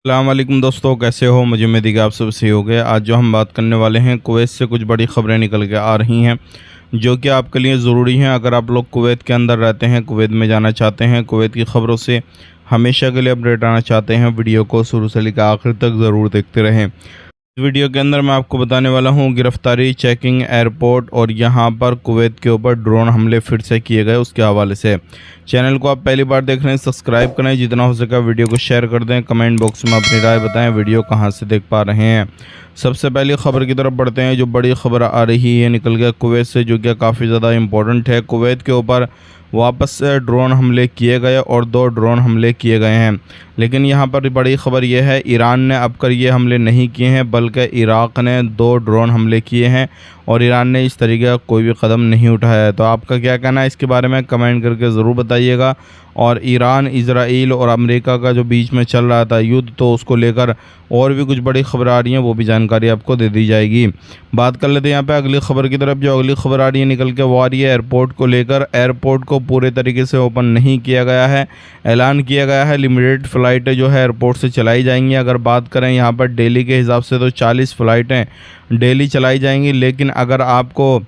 अस्सलाम वालेकुम दोस्तों, कैसे हो? मुझे उम्मीद है कि आप सब सही हो गए। आज जो हम बात करने वाले हैं, कुवैत से कुछ बड़ी ख़बरें निकल के आ रही हैं जो कि आपके लिए ज़रूरी हैं। अगर आप लोग कुवैत के अंदर रहते हैं, कुवैत में जाना चाहते हैं, कुवैत की ख़बरों से हमेशा के लिए अपडेट आना चाहते हैं, वीडियो को शुरू से लेकर आखिर तक ज़रूर देखते रहें। वीडियो के अंदर मैं आपको बताने वाला हूं गिरफ्तारी, चेकिंग, एयरपोर्ट और यहां पर कुवैत के ऊपर ड्रोन हमले फिर से किए गए, उसके हवाले से। चैनल को आप पहली बार देख रहे हैं, सब्सक्राइब करें, जितना हो सके वीडियो को शेयर कर दें, कमेंट बॉक्स में अपनी राय बताएं, वीडियो कहां से देख पा रहे हैं। सबसे पहले खबर की तरफ बढ़ते हैं। जो बड़ी खबर आ रही है निकल गया कुवैत से, जो कि काफ़ी ज़्यादा इंपॉर्टेंट है। कुवैत के ऊपर वापस से ड्रोन हमले किए गए और 2 ड्रोन हमले किए गए हैं। लेकिन यहाँ पर बड़ी ख़बर यह है, ईरान ने अब कर ये हमले नहीं किए हैं, बल्कि इराक़ ने 2 ड्रोन हमले किए हैं और ईरान ने इस तरीके का कोई भी कदम नहीं उठाया है। तो आपका क्या कहना है इसके बारे में कमेंट करके ज़रूर बताइएगा। और ईरान, इजराइल और अमेरिका का जो बीच में चल रहा था युद्ध, तो उसको लेकर और भी कुछ बड़ी खबर आ रही हैं, वो भी जानकारी आपको दे दी जाएगी। बात कर लेते हैं यहाँ पे अगली खबर की तरफ। जो अगली खबर आ रही है निकल के, वो आ रही है एयरपोर्ट को लेकर। एयरपोर्ट को पूरे तरीके से ओपन नहीं किया गया है, ऐलान किया गया है लिमिटेड फ़्लाइटें जो है एयरपोर्ट से चलाई जाएंगी। अगर बात करें यहाँ पर डेली के हिसाब से, तो 40 फ़्लाइटें डेली चलाई जाएंगी। लेकिन अगर आपको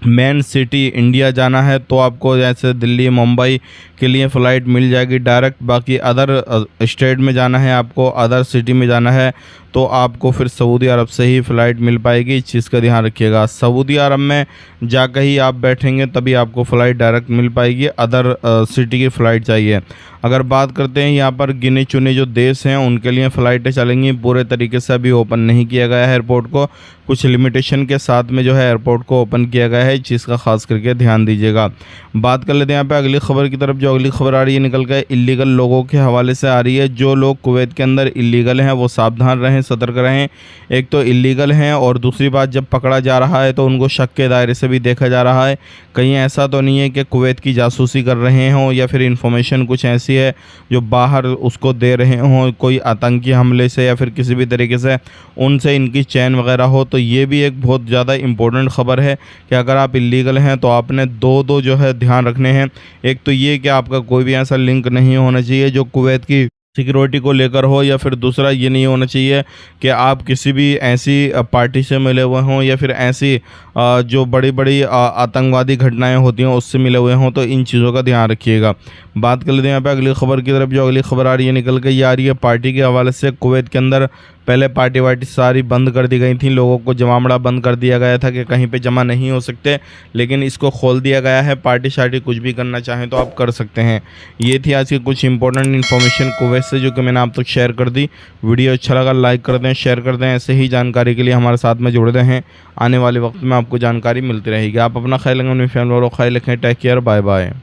मेन सिटी इंडिया जाना है तो आपको जैसे दिल्ली, मुंबई के लिए फ़्लाइट मिल जाएगी डायरेक्ट। बाकी अदर स्टेट में जाना है, आपको अदर सिटी में जाना है, तो आपको फिर सऊदी अरब से ही फ़्लाइट मिल पाएगी। इस चीज़ का ध्यान रखिएगा। सऊदी अरब में जाकर ही आप बैठेंगे तभी आपको फ़्लाइट डायरेक्ट मिल पाएगी, अदर सिटी की फ़्लाइट चाहिए। अगर बात करते हैं यहाँ पर गिने चुने जो देश हैं, उनके लिए फ़्लाइटें चलेंगी। पूरे तरीके से अभी ओपन नहीं किया गया है एयरपोर्ट को, कुछ लिमिटेशन के साथ में जो है एयरपोर्ट को ओपन किया गया है। इस चीज़ का खास करके ध्यान दीजिएगा। बात कर लेते हैं यहाँ पे अगली खबर की तरफ। जो अगली खबर आ रही है निकल के इल्लीगल लोगों के हवाले से आ रही है। जो लोग कुवैत के अंदर इल्लीगल हैं वो सावधान रहें, सतर्क रहें। एक तो इल्लीगल हैं और दूसरी बात, जब पकड़ा जा रहा है तो उनको शक के दायरे से भी देखा जा रहा है। कहीं ऐसा तो नहीं है कि कुवैत की जासूसी कर रहे हों या फिर इन्फॉर्मेशन कुछ ऐसी है जो बाहर उसको दे रहे हों, कोई आतंकी हमले से या फिर किसी भी तरीके से उनसे इनकी चैन वगैरह हो। तो ये भी एक बहुत ज़्यादा इम्पोर्टेंट ख़बर है कि अगर आप इल्लीगल हैं तो आपने दो जो है ध्यान रखने हैं। एक तो ये कि आपका कोई भी ऐसा लिंक नहीं होना चाहिए जो कुवैत की सिक्योरिटी को लेकर हो, या फिर दूसरा ये नहीं होना चाहिए कि आप किसी भी ऐसी पार्टी से मिले हुए हों या फिर ऐसी जो बड़ी बड़ी आतंकवादी घटनाएं होती हैं उससे मिले हुए हों। तो इन चीज़ों का ध्यान रखिएगा। बात कर लेते हैं यहाँ पे अगली खबर की तरफ। जो अगली खबर आ रही है निकल के, ये आ रही है पार्टी के हवाले से। कुवैत के अंदर पहले पार्टी वार्टी सारी बंद कर दी गई थी, लोगों को जमावड़ा बंद कर दिया गया था कि कहीं पे जमा नहीं हो सकते, लेकिन इसको खोल दिया गया है। पार्टी शार्टी कुछ भी करना चाहें तो आप कर सकते हैं। ये थी आज की कुछ इंपॉर्टेंट इन्फॉर्मेशन कुवैत से, जो कि मैंने आप तक शेयर कर दी। वीडियो अच्छा लगा लाइक कर दें, शेयर कर दें। ऐसे ही जानकारी के लिए हमारे साथ में जुड़े रहें, आने वाले वक्त में आपको जानकारी मिलती रहेगी। आप अपना ख्याल रखें, अपनी फैमिली वालों का ख्याल रखें। Take care, bye bye.